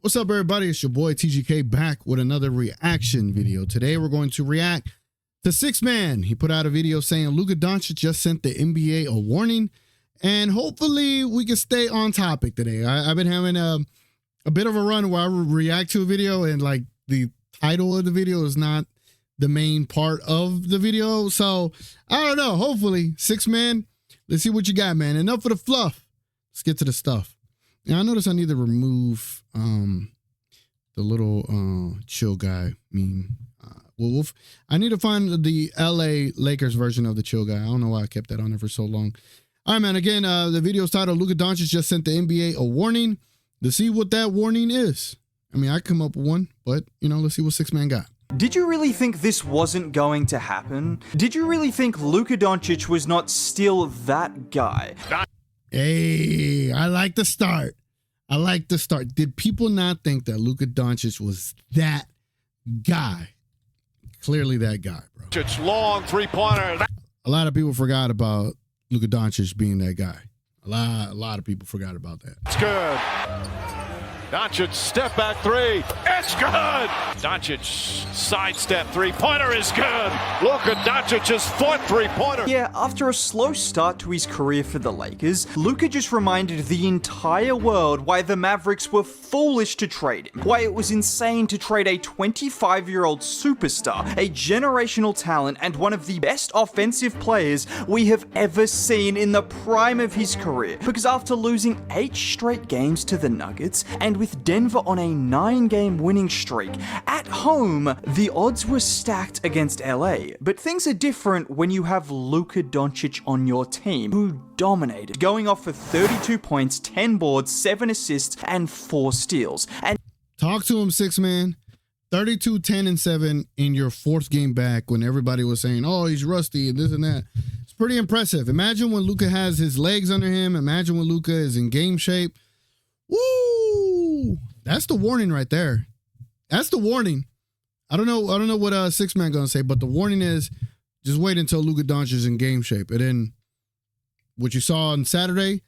What's up, everybody? It's your boy TGK back with another reaction video. Today we're going to react to Six Man. He put out a video saying Luka Doncic just sent the NBA a warning, and hopefully we can stay on topic today. I've been having a bit of a run where I react to a video and like the title of the video is not the main part of the video. So I don't know. Hopefully, Six Man, let's see what you got, man. Enough of the fluff. Let's get to the stuff. Now I notice I need to remove the little chill guy meme. I need to find the LA Lakers version of the chill guy. I don't know why I kept that on there for so long. All right, man. Again, the video's titled Luka Doncic just sent the NBA a warning. Let's see what that warning is. I mean, I come up with one, but let's see what Six Man got. Did you really think this wasn't going to happen? Did you really think Luka Doncic was not still that guy? Hey, I like the start. Did people not think that Luka Doncic was that guy? Clearly that guy, bro. It's long three-pointer. A lot of people forgot about Luka Doncic being that guy. A lot of people forgot about that. It's good. Doncic step back three. It's good. Doncic sidestep three-pointer is good. Luka Doncic's fourth three-pointer. Yeah, after a slow start to his career for the Lakers, Luka just reminded the entire world why the Mavericks were foolish to trade him. Why it was insane to trade a 25-year-old superstar, a generational talent, and one of the best offensive players we have ever seen in the prime of his career. Because after losing 8 straight games to the Nuggets, and with Denver on a 9-game winning streak, at home, the odds were stacked against LA. But things are different when you have Luka Doncic on your team, who dominated, going off for 32 points, 10 boards, 7 assists, and 4 steals. And talk to him, Six Man. 32, 10, and 7 in your 4th game back when everybody was saying, oh, he's rusty and this and that. It's pretty impressive. Imagine when Luka has his legs under him. Imagine when Luka is in game shape. Woo! That's the warning right there. That's the warning. I don't know what Six Man gonna say, but the warning is just wait until Luka Doncic is in game shape, and then what you saw on Saturday,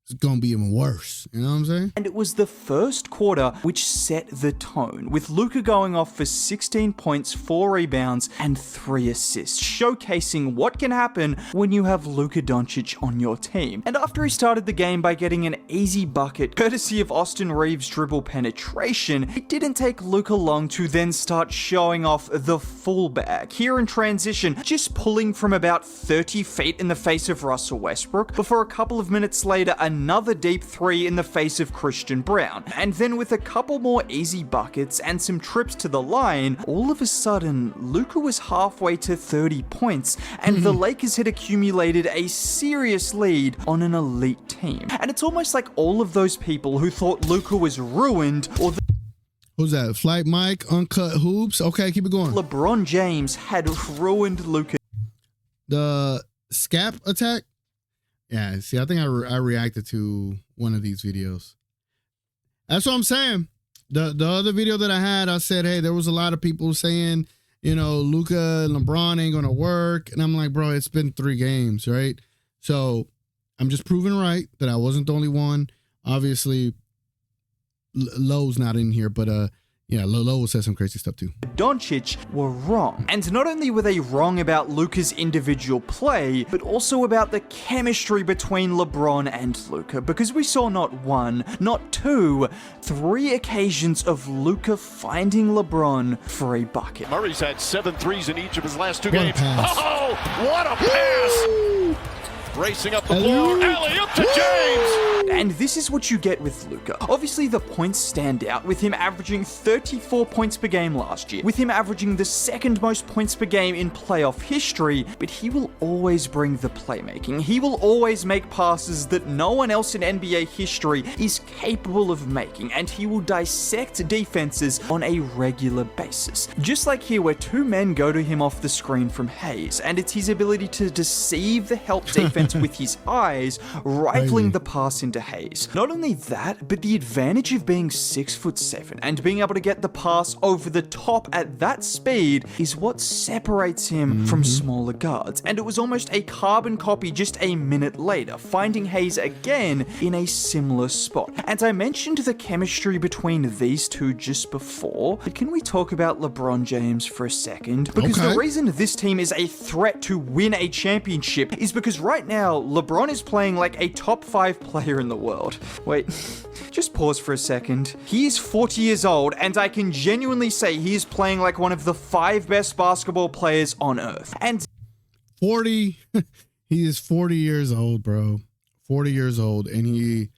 it's gonna be even worse. You know what I'm saying? And it was the first quarter which set the tone, with Luka going off for 16 points, 4 rebounds, and 3 assists, showcasing what can happen when you have Luka Doncic on your team. And after he started the game by getting an easy bucket, courtesy of Austin Reeves' dribble penetration, it didn't take Luka long to then start showing off the full bag. Here in transition, just pulling from about 30 feet in the face of Russell Westbrook, before a couple of minutes later, another deep 3 in the face of Christian Brown. And then with a couple more easy buckets and some trips to the line, all of a sudden, Luka was halfway to 30 points, and the Lakers had accumulated a serious lead on an elite team. And it's almost like all of those people who thought Luka was ruined, or who's that? Flight Mike, Uncut Hoops. Okay, keep it going. LeBron James had ruined Luka. The scap attack? Yeah, see, I think I reacted to one of these videos. That's what I'm saying. The other video that I had, I said, hey, there was a lot of people saying, Luka and LeBron ain't going to work. And I'm like, bro, it's been 3 games, right? So I'm just proving right that I wasn't the only one. Obviously, Lowe's not in here, but yeah, Lowe said some crazy stuff too. Doncic were wrong. And not only were they wrong about Luka's individual play, but also about the chemistry between LeBron and Luka, because we saw not 1, not 2, 3 occasions of Luka finding LeBron for a bucket. Murray's had 7 threes in each of his last 2 What a games. pass. Oh, what a pass! Woo! Racing up the floor, alley-oop to James! And this is what you get with Luka. Obviously, the points stand out, with him averaging 34 points per game last year, with him averaging the 2nd most points per game in playoff history, but he will always bring the playmaking. He will always make passes that no one else in NBA history is capable of making, and he will dissect defenses on a regular basis. Just like here, where 2 men go to him off the screen from Hayes, and it's his ability to deceive the help defense defense with his eyes, rifling the pass into Hayes. Not only that, but the advantage of being 6'7" and being able to get the pass over the top at that speed is what separates him from smaller guards. And it was almost a carbon copy just a minute later, finding Hayes again in a similar spot. And I mentioned the chemistry between these two just before, but can we talk about LeBron James for a second? Because the reason this team is a threat to win a championship is because right now, LeBron is playing like a top 5 player in the world. Wait, just pause for a second. He is 40 years old, and I can genuinely say he is playing like one of the 5 best basketball players on earth. And 40, he is 40 years old, bro. 40 years old, and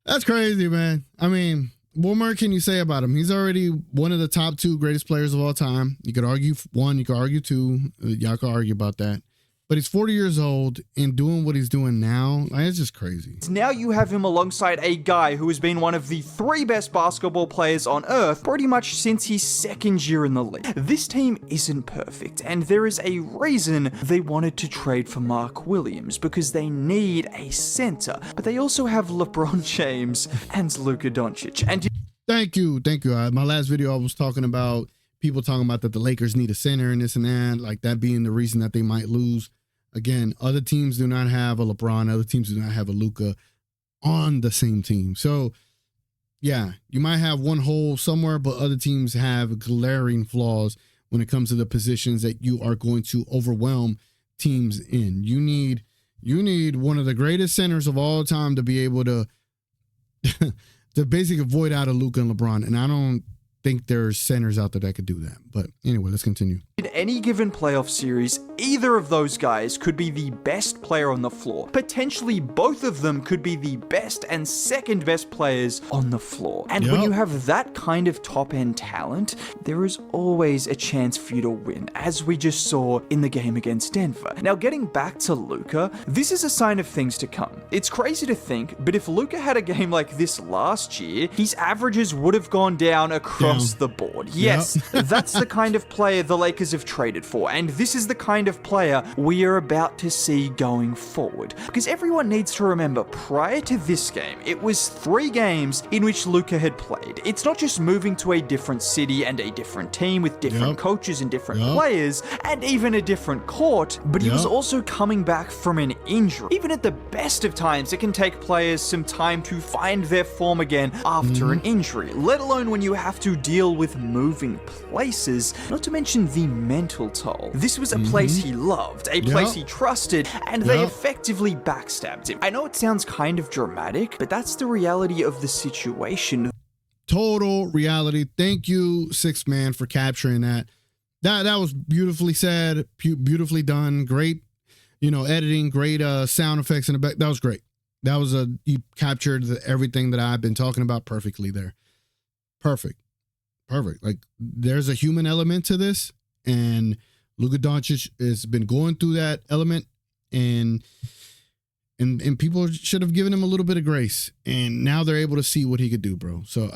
that's crazy, man. I mean, what more can you say about him? He's already one of the top 2 greatest players of all time. You could argue 1, you could argue 2. Y'all could argue about that. But he's 40 years old and doing what he's doing now. Like, it's just crazy. Now you have him alongside a guy who has been one of the 3 best basketball players on earth pretty much since his 2nd year in the league. This team isn't perfect, and there is a reason they wanted to trade for Mark Williams, because they need a center. But they also have LeBron James and Luka Doncic. And Thank you. My last video, I was talking about people talking about that the Lakers need a center and this and that, like that being the reason that they might lose. Again, other teams do not have a LeBron. Other teams do not have a Luka on the same team. So, yeah, you might have one hole somewhere, but other teams have glaring flaws when it comes to the positions that you are going to overwhelm teams in. You need one of the greatest centers of all time to be able to to basically avoid out of Luka and LeBron. And I don't think there's centers out there that could do that. But anyway, let's continue. In any given playoff series, either of those guys could be the best player on the floor. Potentially both of them could be the best and second best players on the floor. And when you have that kind of top-end talent, there is always a chance for you to win, as we just saw in the game against Denver. Now, getting back to Luka, this is a sign of things to come. It's crazy to think, but if Luka had a game like this last year, his averages would have gone down across the board. Yes, that's the kind of player the Lakers have traded for, and this is the kind of player we are about to see going forward. Because everyone needs to remember, prior to this game, it was 3 games in which Luka had played. It's not just moving to a different city and a different team with different coaches and different players, and even a different court, but he was also coming back from an injury. Even at the best of times, it can take players some time to find their form again after an injury, let alone when you have to deal with moving places, not to mention the mental toll. This was a place he loved, a place he trusted, and they effectively backstabbed him. I know it sounds kind of dramatic, but that's the reality of the situation. Total reality. Thank you, Six Man, for capturing that. That was beautifully said, beautifully done. Great, editing, great sound effects in the back. That was great. You captured everything that I've been talking about perfectly there. Perfect. Like, there's a human element to this, and Luka Doncic has been going through that element, and people should have given him a little bit of grace, and now they're able to see what he could do, bro. So,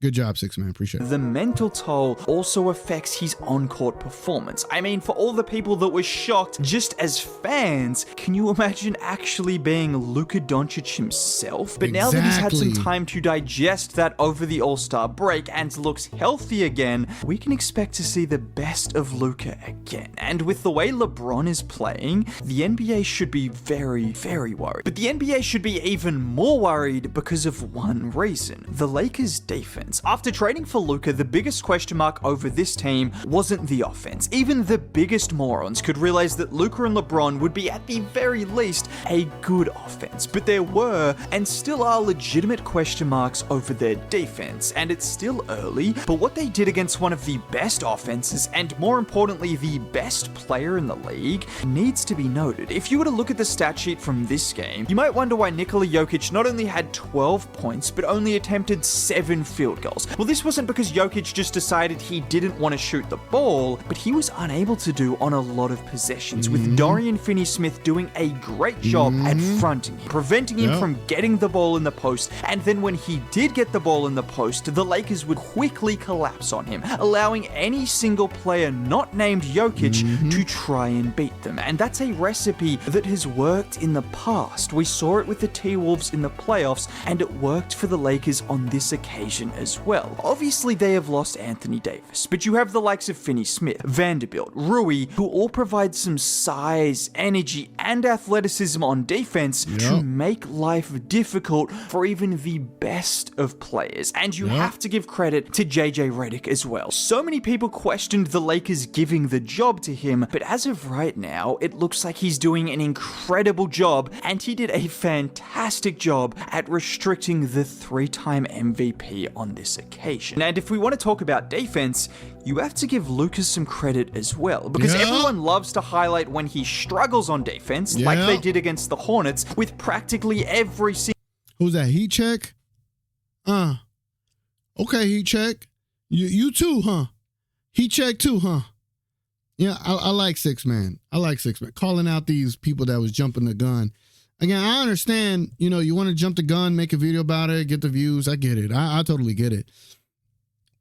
good job, Six Man. Appreciate it. The mental toll also affects his on-court performance. I mean, for all the people that were shocked just as fans, can you imagine actually being Luka Doncic himself? But now that he's had some time to digest that over the All-Star break and looks healthy again, we can expect to see the best of Luka again. And with the way LeBron is playing, the NBA should be very, very worried. But the NBA should be even more worried because of one reason: the Lakers' defense. After trading for Luka, the biggest question mark over this team wasn't the offense. Even the biggest morons could realize that Luka and LeBron would be at the very least a good offense, but there were and still are legitimate question marks over their defense, and it's still early, but what they did against one of the best offenses, and more importantly the best player in the league, needs to be noted. If you were to look at the stat sheet from this game, you might wonder why Nikola Jokic not only had 12 points, but only attempted 7 field field goals. Well, this wasn't because Jokic just decided he didn't want to shoot the ball, but he was unable to do on a lot of possessions, with Dorian Finney-Smith doing a great job at fronting him, preventing him from getting the ball in the post, and then when he did get the ball in the post, the Lakers would quickly collapse on him, allowing any single player not named Jokic to try and beat them. And that's a recipe that has worked in the past. We saw it with the T-Wolves in the playoffs, and it worked for the Lakers on this occasion as well. Obviously, they have lost Anthony Davis, but you have the likes of Finney-Smith, Vanderbilt, Rui, who all provide some size, energy, and athleticism on defense to make life difficult for even the best of players. And you have to give credit to JJ Redick as well. So many people questioned the Lakers giving the job to him, but as of right now, it looks like he's doing an incredible job, and he did a fantastic job at restricting the 3-time MVP on this occasion. And if we want to talk about defense, you have to give Lucas some credit as well, because everyone loves to highlight when he struggles on defense, like they did against the Hornets, with practically every single... Who's that? Heat check? Okay, heat check. You too, huh? Heat check too, huh? Yeah, I like six man. I like six man. Calling out these people that was jumping the gun. Again, I understand, you know, you want to jump the gun, make a video about it, get the views. I get it. I totally get it.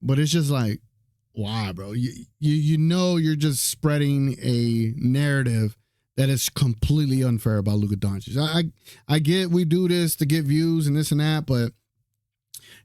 But it's just like, why, bro? You know you're just spreading a narrative that is completely unfair about Luka Doncic. I get we do this to get views and this and that, but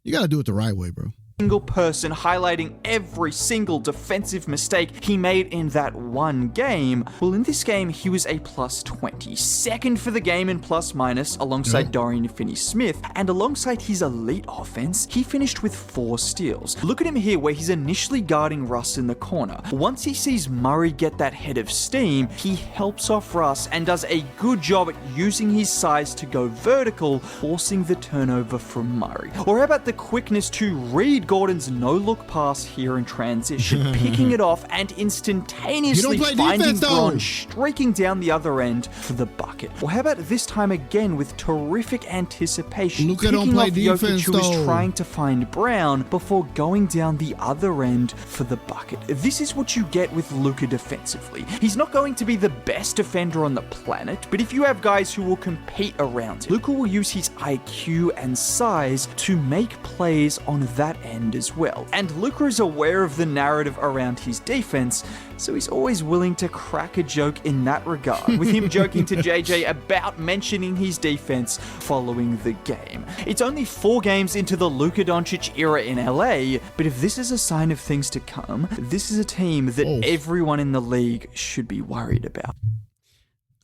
you got to do it the right way, bro. Single person highlighting every single defensive mistake he made in that one game. Well, in this game, he was a plus 20, second for the game in plus minus alongside Dorian Finney-Smith, and alongside his elite offense, he finished with 4 steals. Look at him here where he's initially guarding Russ in the corner. Once he sees Murray get that head of steam, he helps off Russ and does a good job at using his size to go vertical, forcing the turnover from Murray. Or how about the quickness to read Gordon's no-look pass here in transition, picking it off and instantaneously finding Bron streaking down the other end for the bucket. Or how about this time again with terrific anticipation, Luka don't play defense, who is trying to find Brown before going down the other end for the bucket. This is what you get with Luka defensively. He's not going to be the best defender on the planet, but if you have guys who will compete around him, Luka will use his IQ and size to make plays on that end as well. And Luka is aware of the narrative around his defense, so he's always willing to crack a joke in that regard, with him joking to JJ about mentioning his defense following the game. It's only 4 games into the Luka Doncic era in LA, but if this is a sign of things to come, this is a team that everyone in the league should be worried about.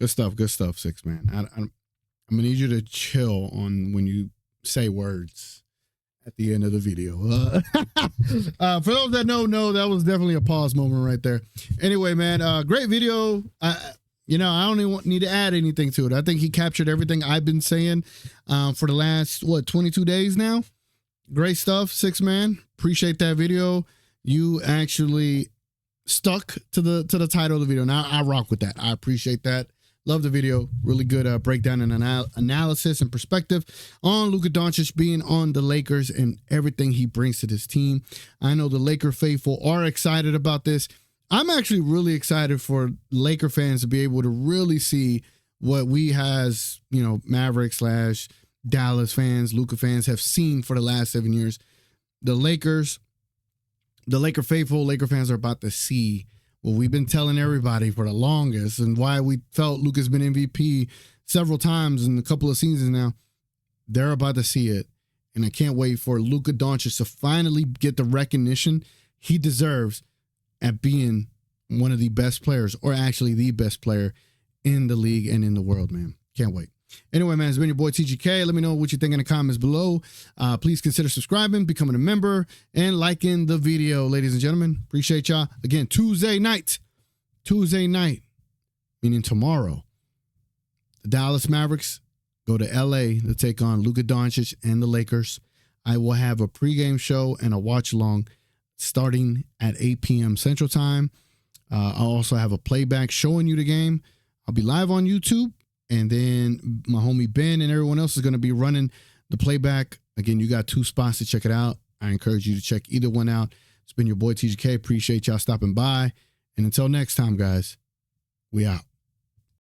Good stuff, six man. I'm gonna need you to chill on when you say words at the end of the video. For those that don't know, that was definitely a pause moment right there. Anyway, man, great video. I don't even need to add anything to it. I think he captured everything I've been saying for the last, 22 days now. Great stuff, six man. Appreciate that video. You actually stuck to the title of the video. Now I rock with that. I appreciate that. Love the video. Really good breakdown and analysis and perspective on Luka Doncic being on the Lakers and everything he brings to this team. I know the Laker faithful are excited about this. I'm actually really excited for Laker fans to be able to really see what we as, Mavericks / Dallas fans, Luka fans have seen for the last 7 years. The Laker faithful, Laker fans are about to see what we've been telling everybody for the longest and why we felt Luka's been MVP several times in a couple of seasons now. They're about to see it. And I can't wait for Luka Doncic to finally get the recognition he deserves at being one of the best players, or actually the best player in the league and in the world, man. Can't wait. Anyway, man, it's been your boy TGK. Let me know what you think in the comments below. Please consider subscribing, becoming a member, and liking the video, ladies and gentlemen. Appreciate y'all. Again, Tuesday night, meaning tomorrow, the Dallas Mavericks go to LA to take on Luka Doncic and the Lakers. I will have a pregame show and a watch along starting at 8 p.m. Central Time. I'll also have a playback showing you the game. I'll be live on YouTube. And then my homie Ben and everyone else is going to be running the playback. Again, you got 2 spots to check it out. I encourage you to check either one out. It's been your boy TGK. Appreciate y'all stopping by. And until next time, guys, we out.